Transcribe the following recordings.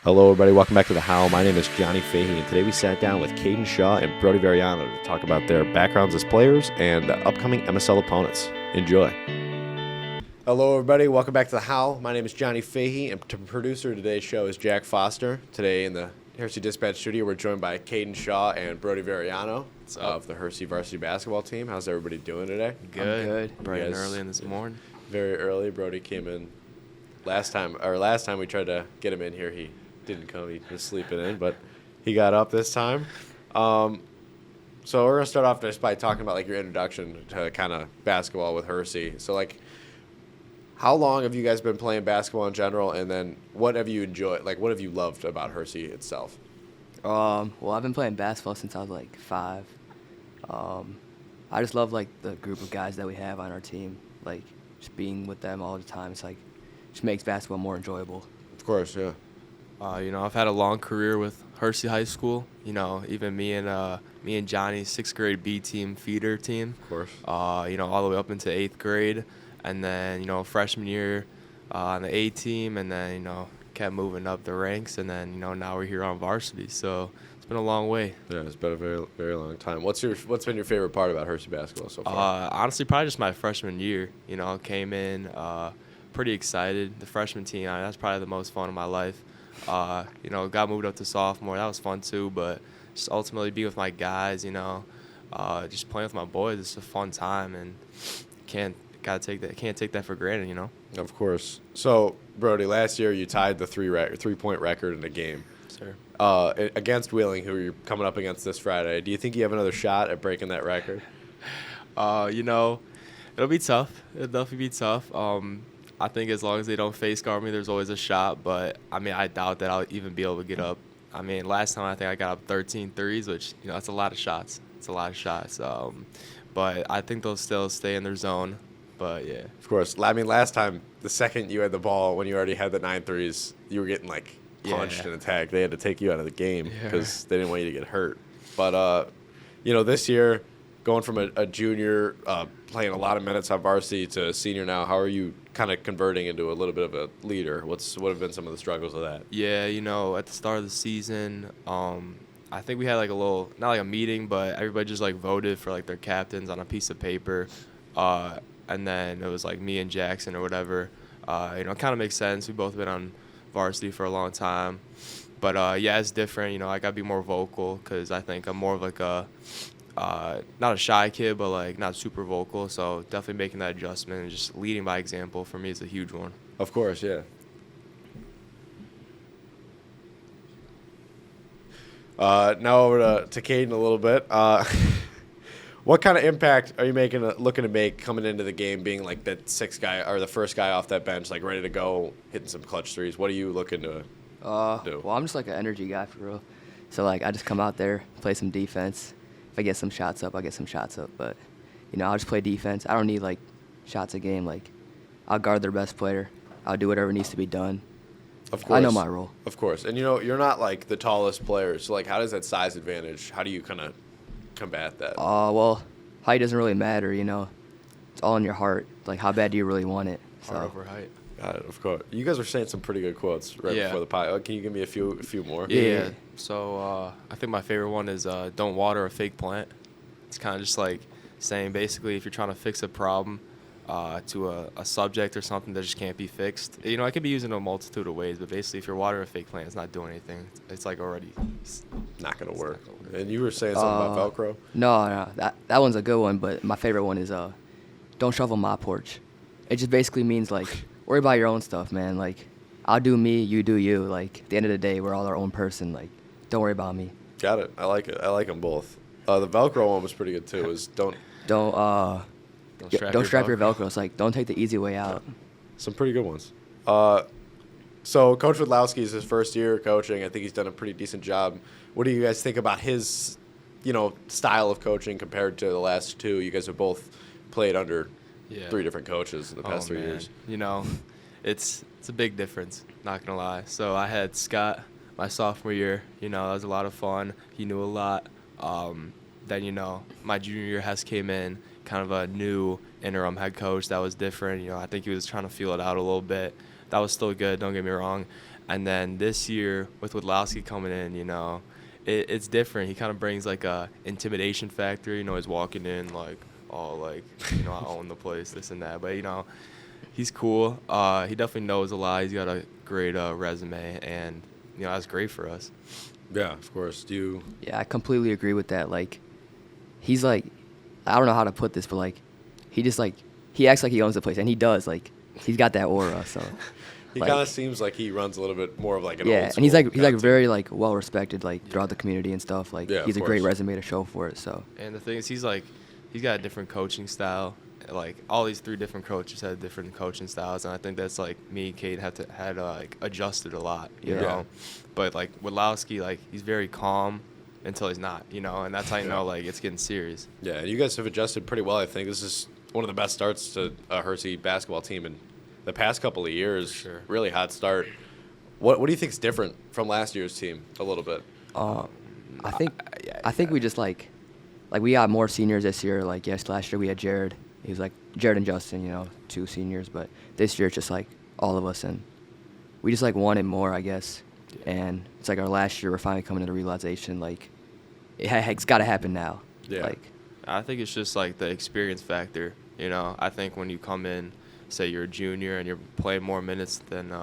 Hello, everybody. Welcome back to The How. My name is Johnny Fahey, and today we sat down with Caden, Shah, and Brody Variano to talk about their backgrounds as players and upcoming MSL opponents. Enjoy. Hello, everybody. Welcome back to The How. My name is Johnny Fahey, and the producer of today's show is Jack Foster. Today in the Hersey Dispatch Studio, we're joined by Caden, Shah, and Brody Variano of the Hersey varsity basketball team. How's everybody doing today? Good. Bright and early in this morning. Very early. Brody came in last time we tried to get him in here. He didn't come. He was sleeping in, but he got up this time. So we're gonna start off just by talking about your introduction to kind of basketball with Hersey. So how long have you guys been playing basketball in general, and then what have you enjoyed? What have you loved about Hersey itself? Well, I've been playing basketball since I was 5. I just love the group of guys that we have on our team. Just being with them all the time. It's just makes basketball more enjoyable. Of course, yeah. I've had a long career with Hersey High School. Even me and Johnny's 6th grade B team feeder team. Of course. All the way up into 8th grade, and then freshman year on the A team, and then kept moving up the ranks, and then now we're here on varsity. So it's been a long way. Yeah, it's been a very very long time. What's been your favorite part about Hersey basketball so far? Honestly, probably just my freshman year. Came in pretty excited. The freshman team, that's probably the most fun of my life. Got moved up to sophomore. That was fun too, but just ultimately being with my guys, just playing with my boys, it's a fun time, and can't take that for granted, Of course. So, Brody, last year you tied the three-point record in the game. Sir. Against Wheeling, who you're coming up against this Friday. Do you think you have another shot at breaking that record? It'll be tough. It'll definitely be tough. I think as long as they don't face guard me, there's always a shot. But, I doubt that I'll even be able to get up. Last time I think I got up 13 threes, which, that's a lot of shots. It's a lot of shots. But I think they'll still stay in their zone. But, yeah. Of course. Last time, the second you had the ball, when you already had the 9 threes, you were getting, punched and attacked. They had to take you out of the game because they didn't want you to get hurt. But, this year, going from a junior, playing a lot of minutes on varsity to a senior now, how are you kind of converting into a little bit of a leader? What have been some of the struggles of that? Yeah, at the start of the season, I think we had a little, not a meeting, but everybody just voted for their captains on a piece of paper. And then it was me and Jackson or whatever. It kind of makes sense. We've both been on varsity for a long time. But, yeah, it's different. I got to be more vocal because I think I'm more of not a shy kid, but not super vocal. So definitely making that adjustment and just leading by example for me is a huge one. Of course, yeah. Now over to Caden a little bit. What kind of impact are you looking to make coming into the game, being that sixth guy or the first guy off that bench, ready to go, hitting some clutch threes? What are you looking to do? Well, I'm just an energy guy for real. So I just come out there, play some defense. If I get some shots up, I'll get some shots up. But, I'll just play defense. I don't need, shots a game. I'll guard their best player. I'll do whatever needs to be done. Of course. I know my role. Of course. And, you're not, the tallest player. So, how does that size advantage, how do you kind of combat that? Well, height doesn't really matter, It's all in your heart. How bad do you really want it? Heart over height. Got it, of course. You guys were saying some pretty good quotes before the pod. Can you give me a few more? Yeah. So I think my favorite one is don't water a fake plant. It's kind of just saying basically if you're trying to fix a problem to a subject or something that just can't be fixed. I could be using a multitude of ways, but basically if you're watering a fake plant, it's not doing anything. It's already not going to work. And you were saying something about Velcro? No. That one's a good one, but my favorite one is don't shovel my porch. It just basically means worry about your own stuff, man. I'll do me, you do you. At the end of the day, we're all our own person. Don't worry about me. Got it. I like it. I like them both. The Velcro one was pretty good too. Don't strap your Velcro. It's don't take the easy way out. Yeah. Some pretty good ones. So Coach Wadlowski is his first year coaching. I think he's done a pretty decent job. What do you guys think about his, style of coaching compared to the last two? You guys have both played under 3 different coaches in the past 3 years. It's a big difference, not going to lie. So I had Scott my sophomore year. That was a lot of fun. He knew a lot. Then, my junior year, Hess came in, kind of a new interim head coach that was different. I think he was trying to feel it out a little bit. That was still good, don't get me wrong. And then this year with Wadlowski coming in, it's different. He kind of brings like a intimidation factor. He's walking in like, oh, like, I own the place, this and that. But, he's cool. He definitely knows a lot. He's got a great resume, and, that's great for us. Yeah, of course. Yeah, I completely agree with that. Like, he's like, I don't know how to put this, but like, he just like, he acts like he owns the place, and he does. Like, he's got that aura. So He like, kind of seems like he runs a little bit more of like an yeah, old and he's like school very like well respected like throughout the community and stuff. Like, Yeah, he's a of great course. resume to show for it. So And the thing is, he's got a different coaching style. Like, all these 3 different coaches had different coaching styles, and I think that's like me and Cade had like adjusted a lot, you Yeah. know. But like Wadlowski, like, he's very calm until he's not, and that's how you know like it's getting serious. Yeah, and you guys have adjusted pretty well. I think this is one of the best starts to a Hersey basketball team in the past couple of years. Sure. Really hot start. What do you think is different from last year's team a little bit? I think we just like we got more seniors this year. Like, yes, last year we had Jared. He was like Jared and Justin, 2 seniors. But this year it's just like all of us, and we just like wanted more, I guess. Yeah. And it's like our last year, we're finally coming to the realization like it's got to happen now. Yeah. Like, I think it's just like the experience factor. I think when you come in, say you're a junior and you're playing more minutes than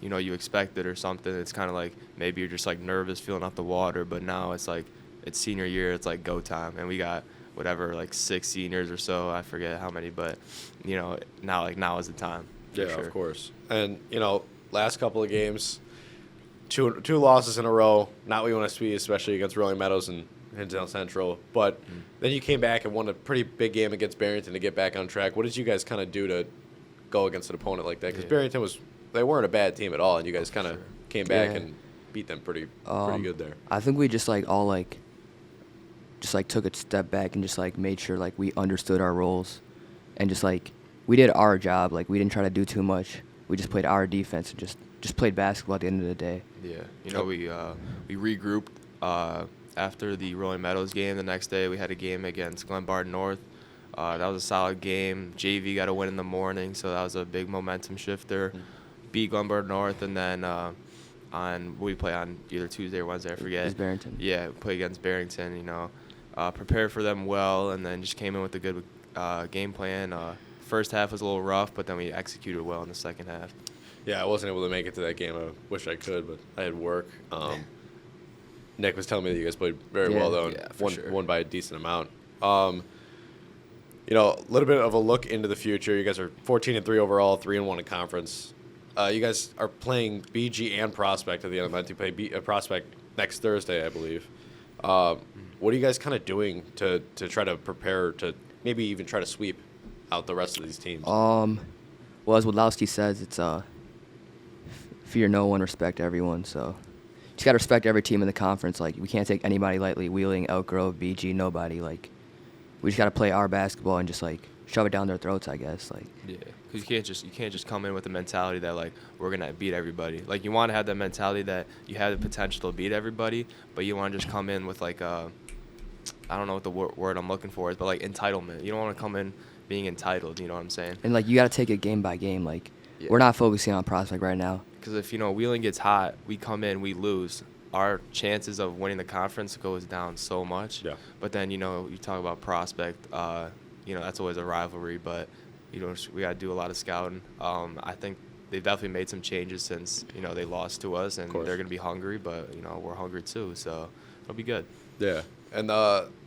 you expected or something, it's kind of like maybe you're just like nervous, feeling out the water. But now it's like it's senior year, it's like go time, and we got whatever like 6 seniors or so, I forget how many, but now is the time. For Yeah, sure. of course. And last couple of games, two losses in a row. Not what you want to see, especially against Rolling Meadows and Hinsdale Central. But then you came back and won a pretty big game against Barrington to get back on track. What did you guys kind of do to go against an opponent like that? Because Barrington they weren't a bad team at all, and you guys kind of came back Yeah. and beat them pretty good there. I think we just like all like just like took a step back and just like made sure like we understood our roles, and just like we did our job. Like, we didn't try to do too much. We just played our defense and just played basketball at the end of the day. Yeah, we regrouped after the Rolling Meadows game. The next day we had a game against Glenbard North. That was a solid game. JV got a win in the morning, so that was a big momentum shifter. Beat Glenbard North, and then we play on either Tuesday or Wednesday, I forget. It's Barrington. Yeah, we play against Barrington. Prepared for them well, and then just came in with a good game plan. First half was a little rough, but then we executed well in the second half. Yeah, I wasn't able to make it to that game. I wish I could, but I had work. Nick was telling me that you guys played very well, though, and Yeah, for sure. won by a decent amount. A little bit of a look into the future. You guys are 14-3 overall, 3-1 in conference. You guys are playing BG and Prospect at the end of the month. You play Prospect next Thursday, I believe. What are you guys kind of doing to try to prepare to maybe even try to sweep out the rest of these teams? Well, as Wadlowski says, it's fear no one, respect everyone. So just gotta respect every team in the conference. Like, we can't take anybody lightly. Wheeling, Elk Grove, BG, nobody. Like, we just gotta play our basketball and just like shove it down their throats, I guess. Like, Yeah, because you can't just come in with the mentality that like we're gonna beat everybody. Like, you want to have that mentality that you have the potential to beat everybody, but you want to just come in with like I don't know what the word I'm looking for is, but like entitlement. You don't want to come in being entitled. You know what I'm saying? and like you gotta take it game by game. Like, Yeah. we're not focusing on Prospect right now. Because if Wheeling gets hot, we come in, we lose. Our chances of winning the conference goes down so much. Yeah. But then you talk about Prospect. That's always a rivalry, but we got to do a lot of scouting. I think they've definitely made some changes since they lost to us, and they're gonna be hungry. But we're hungry too, so it'll be good. Yeah, and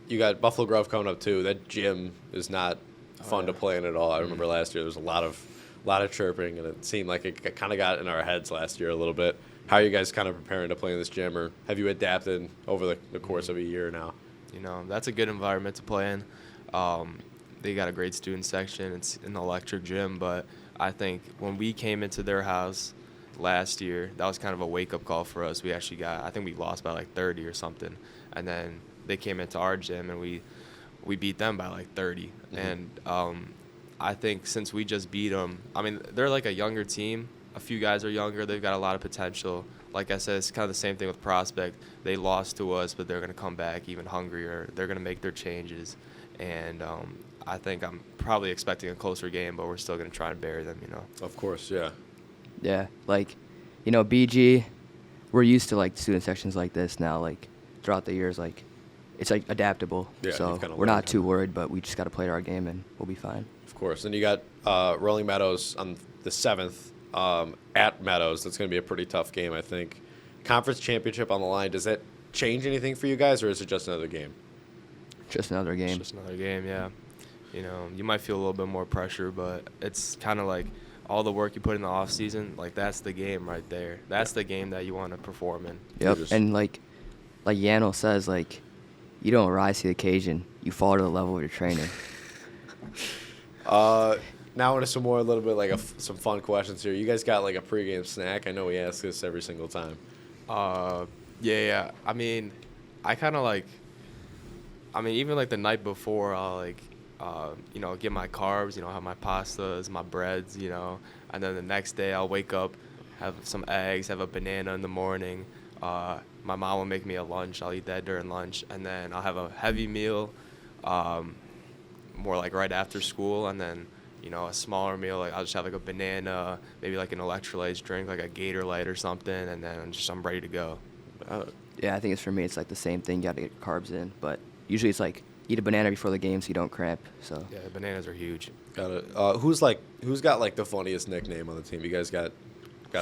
you got Buffalo Grove coming up too. That gym is not fun to play in at all. I remember last year there was a lot of chirping, and it seemed like it kind of got in our heads last year a little bit. How are you guys kind of preparing to play in this gym, or have you adapted over the course of a year now? That's a good environment to play in. They got a great student section. It's an electric gym, but I think when we came into their house last year, that was kind of a wake-up call for us. I think we lost by like 30 or something, and then they came into our gym and we beat them by like 30. And I think since we just beat them, they're like a younger team. A few guys are younger. They've got a lot of potential. Like I said, it's kind of the same thing with Prospect. They lost to us, but they're going to come back even hungrier. They're going to make their changes. And I think I'm probably expecting a closer game, but we're still going to try and bury them, Of course, yeah. Yeah, like BG, we're used to like student sections like this now. Like throughout the years, like it's like adaptable. Yeah, so you've kinda we're not learned too how. worried, but we just got to play our game and we'll be fine. Of course. Then you got Rolling Meadows on the 7th at Meadows. That's going to be a pretty tough game, I think. Conference championship on the line. Does that change anything for you guys, or is it just another game? Just another game. It's just another game, yeah. You might feel a little bit more pressure, but it's kind of like all the work you put in the off season. Like that's the game right there. That's the game that you want to perform in. Yep. And like Yano says, like you don't rise to the occasion. You fall to the level of your training. Now into some more, a little bit like some fun questions here. You guys got like a pregame snack? I know we ask this every single time. Yeah. I mean, even like the night before, I'll like, get my carbs, have my pastas, my breads, and then the next day I'll wake up, have some eggs, have a banana in the morning. My mom will make me a lunch. I'll eat that during lunch, and then I'll have a heavy meal, more like right after school, and then, a smaller meal, like I'll just have like a banana, maybe like an electrolytes drink, like a Gatorade or something, and then I'm ready to go. Yeah, I think it's for me. It's like the same thing. You got to get carbs in, but usually it's like eat a banana before the game so you don't cramp. So Yeah, bananas are huge. Got it. Who's got like the funniest nickname on the team? You guys got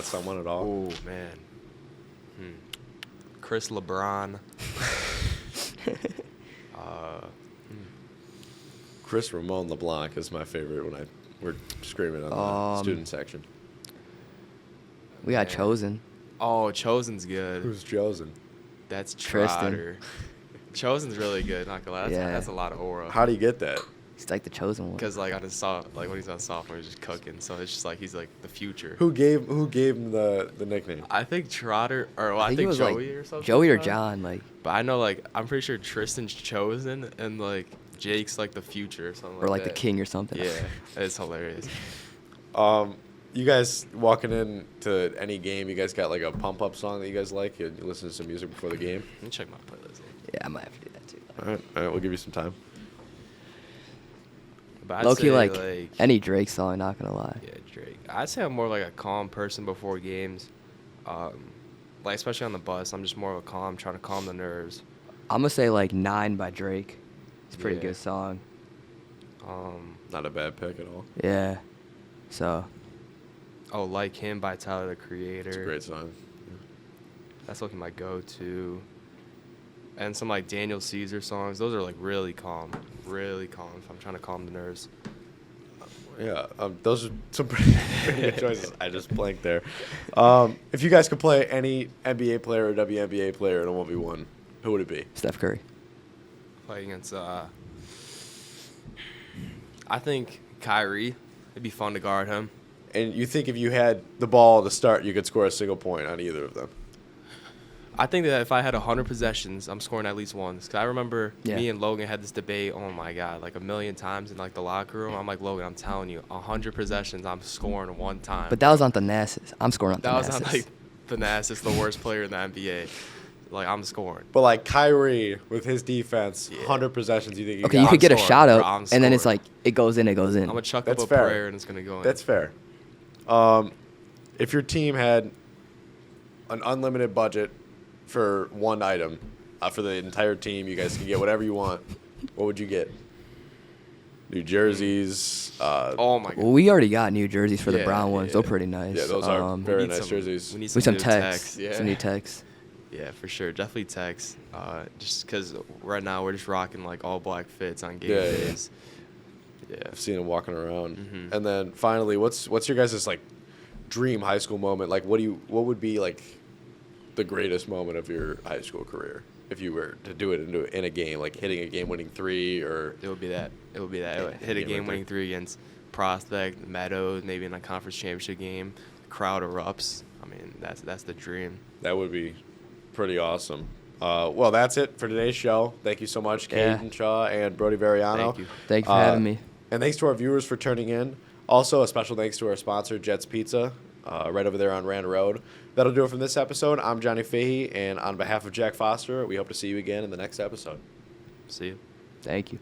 someone at all? Oh man, Chris LeBron. Chris Ramon LeBlanc is my favorite when we're screaming on the student section. we got Man. Chosen. Oh, Chosen's good. Who's chosen? That's Tristan. Trotter. Chosen's really good. Not gonna lie. That's a lot of aura. How do you get that? He's like the chosen one. Because like when he's on sophomore, he's just cooking. So it's just like he's like the future. Who gave him the nickname? I think Trotter, or I it think was Joey like or something. Joey or like that. John. Like But I know I'm pretty sure Tristan's Chosen and like Jake's like the future or something. or like the that. king or something. Yeah, it's hilarious. You guys walking into any game, you guys got like a pump up song that you guys like? You listen to some music before the game? Let me check my playlist. Yeah, I might have to do that too. All right, we'll give you some time. But I'd Low-key, say, like any Drake song. Not gonna lie. Yeah, Drake. I'd say I'm more like a calm person before games. Like especially on the bus, I'm just more of a calm, trying to calm the nerves. I'm gonna say like 9 by Drake. It's a pretty Yeah. good song. Not a bad pick at all. Yeah. So Oh, Like Him by Tyler, the Creator. It's a great song. That's looking my go-to. And some like Daniel Caesar songs. Those are like really calm if I'm trying to calm the nerves. Yeah, those are some pretty good choices. I just blanked there. If you guys could play any NBA player or WNBA player in a 1v1, who would it be? Steph Curry. Play against I think Kyrie. It'd be fun to guard him. And you think if you had the ball to start, you could score a single point on either of them? I think that if I had 100 possessions, I'm scoring at least once. Because I remember Yeah. me and Logan had this debate, oh my God, like a million times in like the locker room. I'm like, Logan, I'm telling you, 100 possessions, I'm scoring one time. But that was on Thanasis. I'm scoring on that was Thanasis. not like Thanasis, the worst player in the NBA. Like, I'm scoring. But like Kyrie with his defense, Yeah. 100 possessions, you think you Okay, got? you could get a scoring, shot up, bro, I'm and then it's scoring. like it goes in, it goes in. I'm going to chuck That's up a fair. prayer and it's going to go in. That's fair. If your team had an unlimited budget for one item for the entire team, you guys can get whatever you want. What would you get? New jerseys. Oh my God. Well, we already got new jerseys for the Yeah, brown ones. yeah. They're pretty nice. Yeah, those are We very need nice some- jerseys. We need We some, some new text. Yeah. Some new text. Yeah, for sure. Definitely text. Just because right now we're just rocking like all black fits on game Yeah, yeah. days. Yeah. I've seen him walking around. Mhm. And then finally, what's your guys' like dream high school moment? Like, what would be like the greatest moment of your high school career if you were to do it in a game, like hitting a game-winning three or? It would be that. It would Yeah, hit a game-winning game-winning three against Prospect, Meadows, maybe in a conference championship game. The crowd erupts. I mean, that's the dream. That would be pretty awesome. Well, that's it for today's show. Thank you so much, Yeah. Caden, Shah, and Brody Variano. Thank you. Thank you for having me. And thanks to our viewers for tuning in. Also, a special thanks to our sponsor, Jets Pizza, right over there on Rand Road. That'll do it from this episode. I'm Johnny Fahey, and on behalf of Jack Foster, we hope to see you again in the next episode. See you. Thank you.